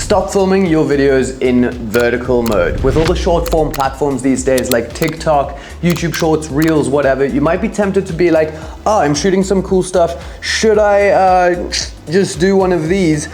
Stop filming your videos in vertical mode. With all the short form platforms these days like TikTok, YouTube Shorts, Reels, whatever, you might be tempted to be like, oh, I'm shooting some cool stuff. Should I just do one of these?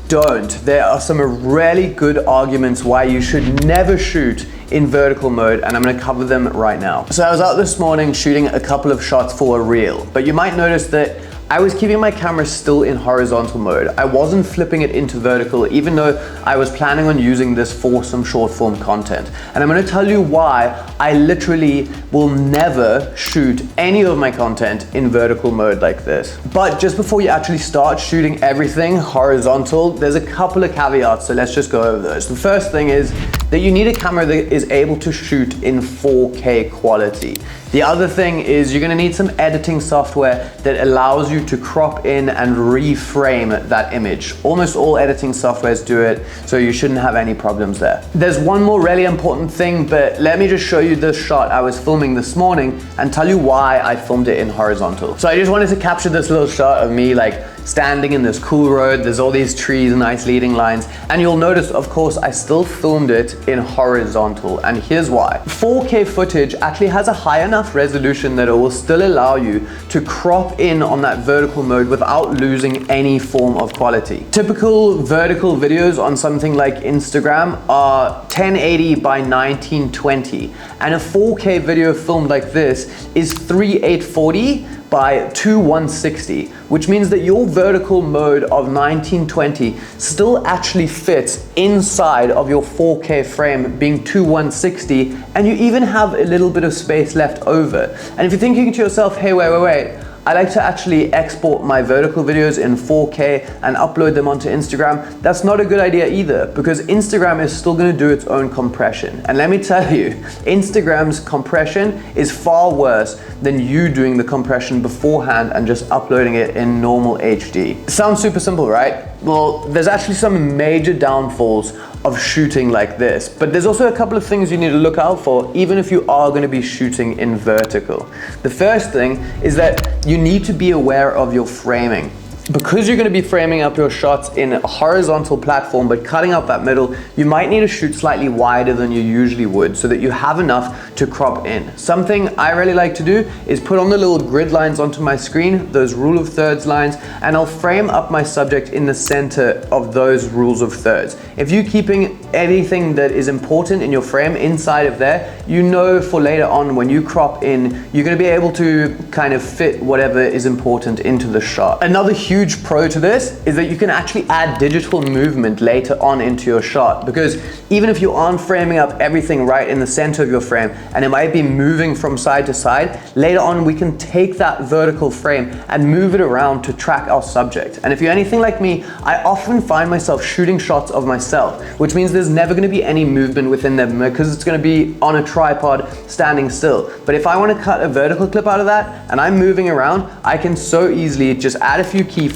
Don't. There are some really good arguments why you should never shoot in vertical mode, and I'm gonna cover them right now. So I was out this morning shooting a couple of shots for a reel, but you might notice that I was keeping my camera still in horizontal mode. I wasn't flipping it into vertical, even though I was planning on using this for some short form content. And I'm gonna tell you why I literally will never shoot any of my content in vertical mode like this. But just before you actually start shooting everything horizontal, there's a couple of caveats, so let's just go over those. The first thing is that you need a camera that is able to shoot in 4K quality. The other thing is you're gonna need some editing software that allows you to crop in and reframe that image. Almost all editing softwares do it, so you shouldn't have any problems there. There's one more really important thing, but let me just show you this shot I was filming this morning and tell you why I filmed it in horizontal. So I just wanted to capture this little shot of me like standing in this cool road. There's all these trees, nice leading lines, and you'll notice, of course, I still filmed it in horizontal, and here's why. 4K footage actually has a high enough resolution that it will still allow you to crop in on that vertical mode without losing any form of quality. Typical vertical videos on something like Instagram are 1080 by 1920, and a 4K video filmed like this is 3840 by 2160, which means that your vertical mode of 1920 still actually fits inside of your 4K frame being 2160, and you even have a little bit of space left over. And if you're thinking to yourself, hey, wait, I like to actually export my vertical videos in 4K and upload them onto Instagram. That's not a good idea either, because Instagram is still gonna do its own compression. And let me tell you, Instagram's compression is far worse than you doing the compression beforehand and just uploading it in normal HD. Sounds super simple, right? Well, there's actually some major downfalls of shooting like this, but there's also a couple of things you need to look out for even if you are going to be shooting in vertical. The first thing is that you need to be aware of your framing. Because you're going to be framing up your shots in a horizontal platform but cutting out that middle, you might need to shoot slightly wider than you usually would so that you have enough to crop in. Something I really like to do is put on the little grid lines onto my screen, those rule of thirds lines, and I'll frame up my subject in the center of those rules of thirds. If you're keeping anything that is important in your frame inside of there, you know for later on when you crop in, you're going to be able to kind of fit whatever is important into the shot. Another huge pro to this is that you can actually add digital movement later on into your shot, because even if you aren't framing up everything right in the center of your frame and it might be moving from side to side, later on we can take that vertical frame and move it around to track our subject. And if you're anything like me, I often find myself shooting shots of myself, which means there's never going to be any movement within them because it's going to be on a tripod standing still. But if I want to cut a vertical clip out of that and I'm moving around, I can so easily just add a few keyframes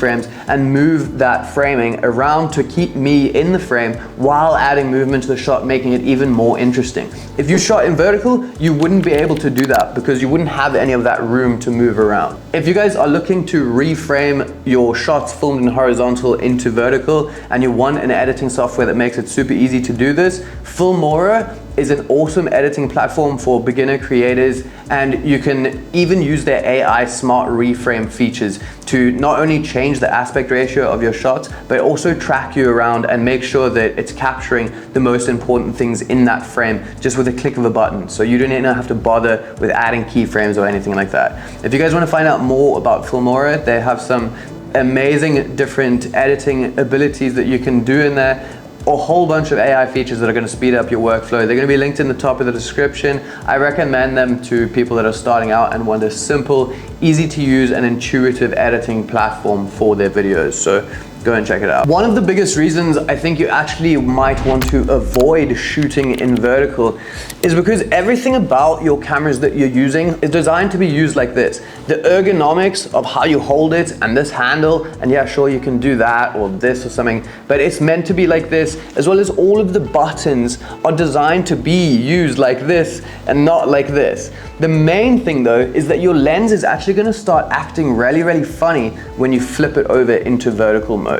and move that framing around to keep me in the frame while adding movement to the shot, making it even more interesting. If you shot in vertical, you wouldn't be able to do that because you wouldn't have any of that room to move around. If you guys are looking to reframe your shots filmed in horizontal into vertical and you want an editing software that makes it super easy to do this, Filmora is an awesome editing platform for beginner creators, and you can even use their AI smart reframe features to not only change the aspect ratio of your shots, but also track you around and make sure that it's capturing the most important things in that frame just with a click of a button. So you don't even have to bother with adding keyframes or anything like that. If you guys want to find out more about Filmora, they have some amazing different editing abilities that you can do in there. A whole bunch of AI features that are going to speed up your workflow. They're going to be linked in the top of the description. I recommend them to people that are starting out and want a simple, easy to use and intuitive editing platform for their videos. So go and check it out. One of the biggest reasons I think you actually might want to avoid shooting in vertical is because everything about your cameras that you're using is designed to be used like this. The ergonomics of how you hold it and this handle, and yeah, sure, you can do that or this or something, but it's meant to be like this, as well as all of the buttons are designed to be used like this and not like this. The main thing though is that your lens is actually going to start acting really funny when you flip it over into vertical mode.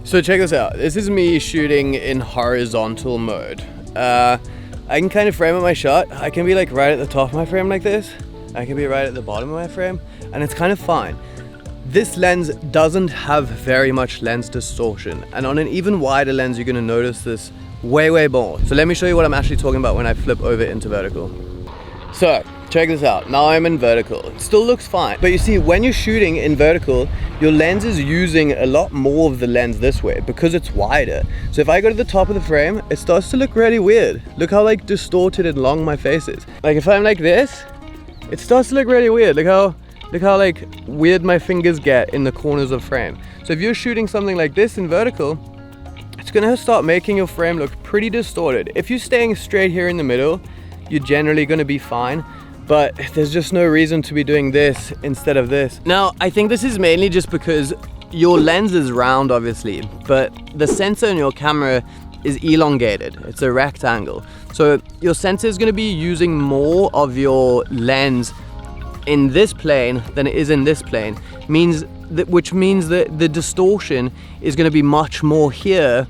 So check this out. This is me shooting in horizontal mode. I can kind of frame up my shot. I can be like right at the top of my frame like this. I can be right at the bottom of my frame, and it's kind of fine. This lens doesn't have very much lens distortion, and on an even wider lens you're going to notice this way more. So let me show you what I'm actually talking about when I flip over into vertical. So check this out. Now I'm in vertical. It still looks fine, but you see, when you're shooting in vertical, your lens is using a lot more of the lens this way because it's wider. So if I go to the top of the frame, it starts to look really weird. Look how like distorted and long my face is. Like if I'm like this, it starts to look really weird. Look how like weird my fingers get in the corners of frame. So if you're shooting something like this in vertical, it's gonna start making your frame look pretty distorted. If you're staying straight here in the middle, you're generally gonna be fine, but there's just no reason to be doing this instead of this. Now, I think this is mainly just because your lens is round, obviously, but the sensor in your camera is elongated. It's a rectangle. So your sensor is gonna be using more of your lens in this plane than it is in this plane, which means that the distortion is going to be much more here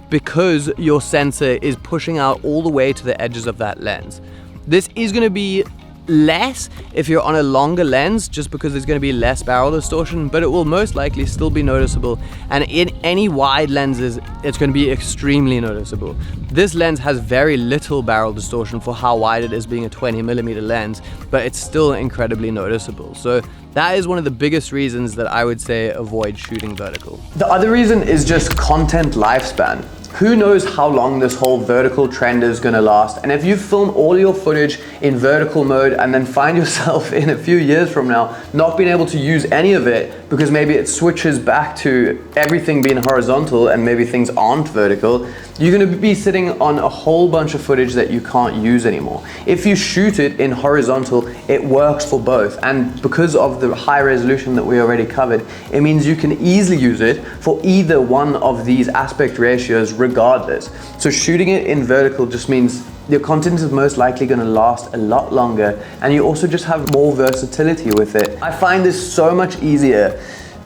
because your sensor is pushing out all the way to the edges of that lens. This is going to be less if you're on a longer lens, just because there's going to be less barrel distortion, but it will most likely still be noticeable, and in any wide lenses it's going to be extremely noticeable. This lens has very little barrel distortion for how wide it is, being a 20mm lens, but it's still incredibly noticeable. So that is one of the biggest reasons that I would say avoid shooting vertical. The other reason is just content lifespan. Who knows how long this whole vertical trend is going to last, and if you film all your footage in vertical mode and then find yourself in a few years from now not being able to use any of it because maybe it switches back to everything being horizontal and maybe things aren't vertical, you're going to be sitting on a whole bunch of footage that you can't use anymore. If you shoot it in horizontal, it works for both, and because of the high resolution that we already covered, it means you can easily use it for either one of these aspect ratios regardless. So shooting it in vertical just means your content is most likely going to last a lot longer, and you also just have more versatility with it. I find this so much easier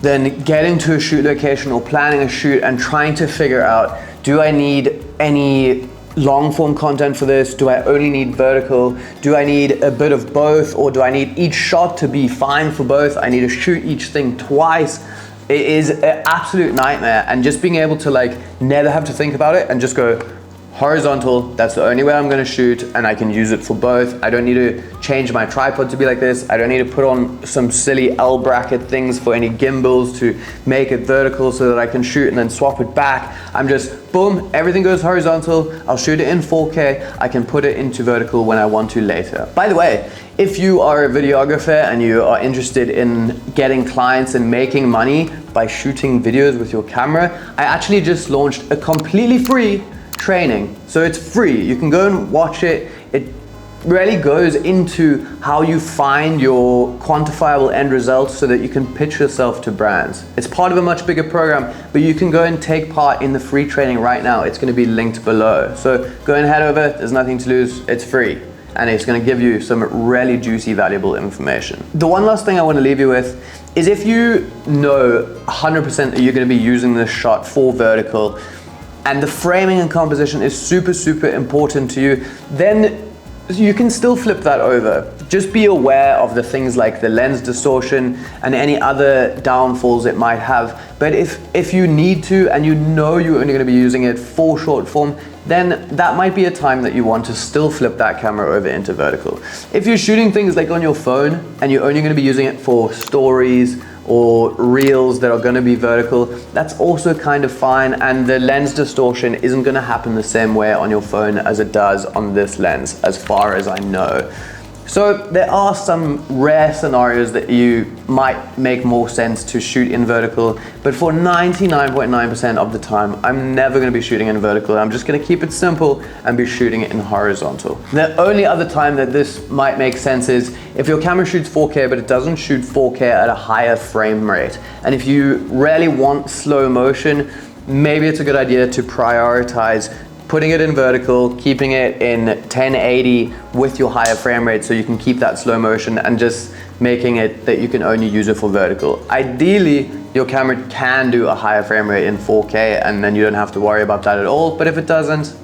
than getting to a shoot location or planning a shoot and trying to figure out, do I need any long form content for this? Do I only need vertical? Do I need a bit of both? Or do I need each shot to be fine for both? I need to shoot each thing twice. It is an absolute nightmare, and just being able to like never have to think about it and just go horizontal, that's the only way I'm going to shoot, and I can use it for both. I don't need to change my tripod to be like this. I don't need to put on some silly L bracket things for any gimbals to make it vertical so that I can shoot and then swap it back. I'm just boom, everything goes horizontal. I'll shoot it in 4K. I can put it into vertical when I want to later. By the way, if you are a videographer and you are interested in getting clients and making money by shooting videos with your camera, I actually just launched a completely free training. So it's free. You can go and watch it. It really goes into how you find your quantifiable end results so that you can pitch yourself to brands. It's part of a much bigger program, but you can go and take part in the free training right now. It's going to be linked below. So go and head over. There's nothing to lose. It's free, and it's going to give you some really juicy, valuable information. The one last thing I want to leave you with is, if you know 100% that you're going to be using this shot for vertical, and the framing and composition is super important to you, then you can still flip that over. Just be aware of the things like the lens distortion and any other downfalls it might have. But if you need to, and you know you're only going to be using it for short form, then that might be a time that you want to still flip that camera over into vertical. If you're shooting things like on your phone and you're only going to be using it for stories or reels that are going to be vertical, that's also kind of fine, and the lens distortion isn't going to happen the same way on your phone as it does on this lens, as far as I know. So there are some rare scenarios that you might make more sense to shoot in vertical, but for 99.9% of the time, I'm never going to be shooting in vertical. I'm just going to keep it simple and be shooting it in horizontal. The only other time that this might make sense is if your camera shoots 4K, but it doesn't shoot 4K at a higher frame rate. And if you really want slow motion, maybe it's a good idea to prioritize putting it in vertical, keeping it in 1080 with your higher frame rate so you can keep that slow motion, and just making it that you can only use it for vertical. Ideally, your camera can do a higher frame rate in 4K, and then you don't have to worry about that at all. But if it doesn't,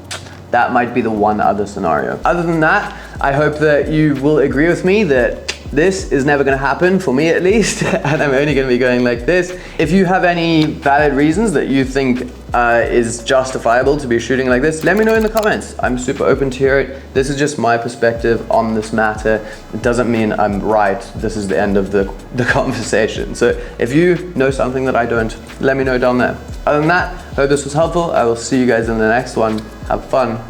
that might be the one other scenario. Other than that, I hope that you will agree with me that this is never gonna happen, for me at least, and I'm only gonna be going like this. If you have any valid reasons that you think is justifiable to be shooting like this, let me know in the comments. I'm super open to hear it. This is just my perspective on this matter. It doesn't mean I'm right. This is the end of the conversation. So if you know something that I don't, let me know down there. Other than that, hope this was helpful. I will see you guys in the next one. Have fun.